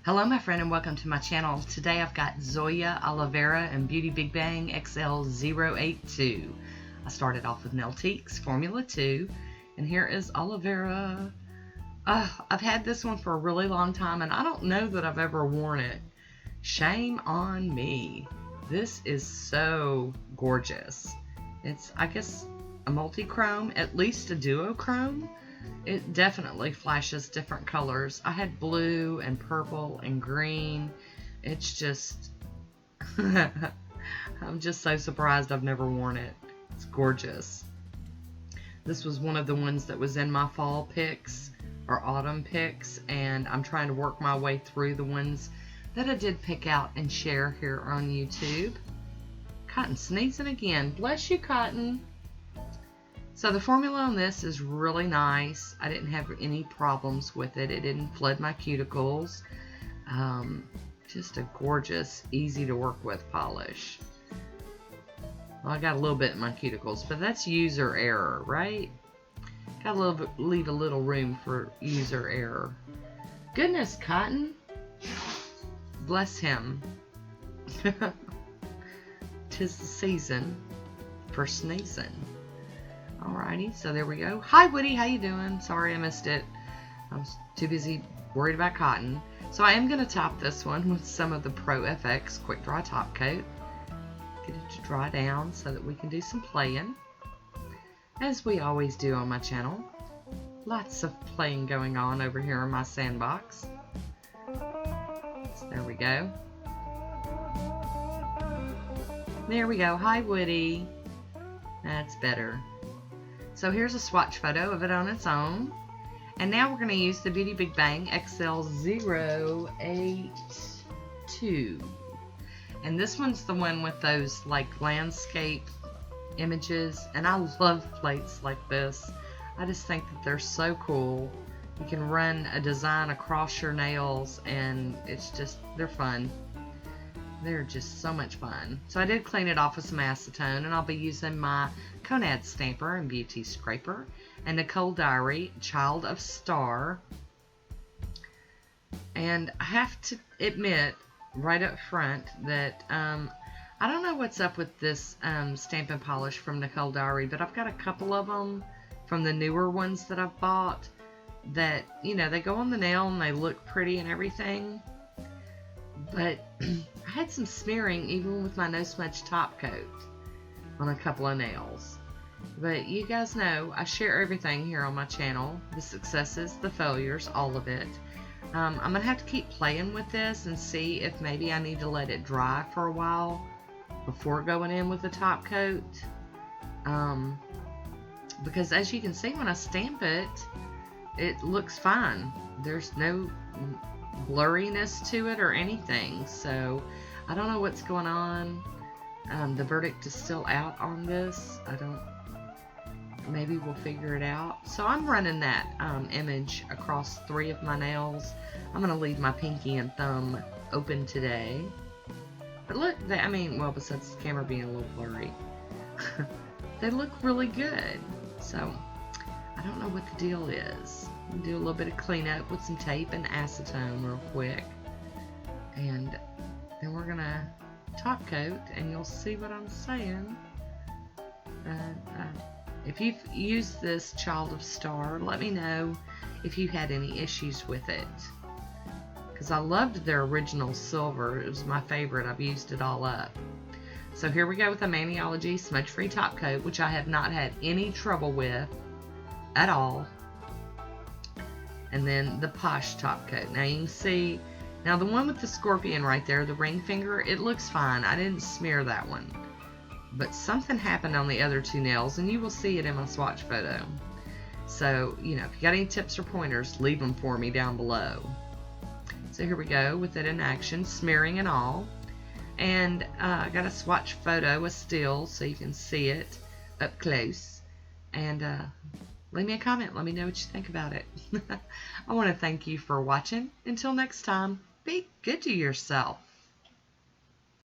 Hello my friend and welcome to my channel. Today I've got Zoya, Olivera, and Beauty Big Bang XL082. I started off with Nailtiques Formula 2, and here is Olivera. I've had this one for a really long time and I don't know that I've ever worn it. Shame on me. This is so gorgeous. It's, I guess, a multi-chrome, at least a duochrome. It definitely flashes different colors. I had blue and purple and green. It's just, I'm just so surprised I've never worn it. It's gorgeous. This was one of the ones that was in my fall picks or autumn picks, and I'm trying to work my way through the ones that I did pick out and share here on YouTube. Cotton sneezing again. Bless you, Cotton. So the formula on this is really nice. I didn't have any problems with it. It didn't flood my cuticles. Just a gorgeous, easy to work with polish. Well, I got a little bit in my cuticles, but that's user error, right? Gotta leave a little room for user error. Goodness, Cotton. Bless him. 'Tis the season for sneezing. Alrighty, so there we go. Hi Woody, how you doing? Sorry I missed it. I was too busy worried about Cotton. So I am going to top this one with some of the Pro FX Quick Dry Top Coat. Get it to dry down so that we can do some playing, as we always do on my channel. Lots of playing going on over here in my sandbox. So there we go. There we go. Hi Woody. That's better. So here's a swatch photo of it on its own. And now we're going to use the Beauty Big Bang XL082. And this one's the one with those like landscape images. And I love plates like this. I just think that they're so cool. You can run a design across your nails and it's just, they're fun. They're just so much fun. So I did clean it off with some acetone, and I'll be using my Conad Stamper and Beauty Scraper and Nicole Diary Child of Star. And I have to admit right up front that I don't know what's up with this stamp and polish from Nicole Diary, but I've got a couple of them from the newer ones that I've bought that, you know, they go on the nail and they look pretty and everything. But I had some smearing even with my no smudge top coat on a couple of nails. But you guys know I share everything here on my channel. The successes, the failures, all of it. I'm going to have to keep playing with this and see if maybe I need to let it dry for a while before going in with the top coat. Because as you can see when I stamp it, it looks fine. There's no blurriness to it or anything, so I don't know what's going on. The verdict is still out on this. Maybe we'll figure it out. So I'm running that image across 3 of my nails. I'm going to leave my pinky and thumb open today. But look, I mean, well, besides the camera being a little blurry, they look really good. So I don't know what the deal is. Do a little bit of cleanup with some tape and acetone real quick, and then we're gonna top coat, and you'll see what I'm saying. If you've used this Child of Star, let me know if you had any issues with it, because I loved their original silver. It was my favorite. I've used it all up. So here we go with the Maniology Smudge Free Top Coat, which I have not had any trouble with at all. And then the Poshe top coat. Now you can see, now the one with the scorpion right there, the ring finger, it looks fine. I didn't smear that one. But something happened on the other 2 nails, and you will see it in my swatch photo. So, you know, if you got any tips or pointers, leave them for me down below. So here we go with it in action, smearing and all. And I got a swatch photo, a still, so you can see it up close. And leave me a comment. Let me know what you think about it. I want to thank you for watching. Until next time, be good to yourself.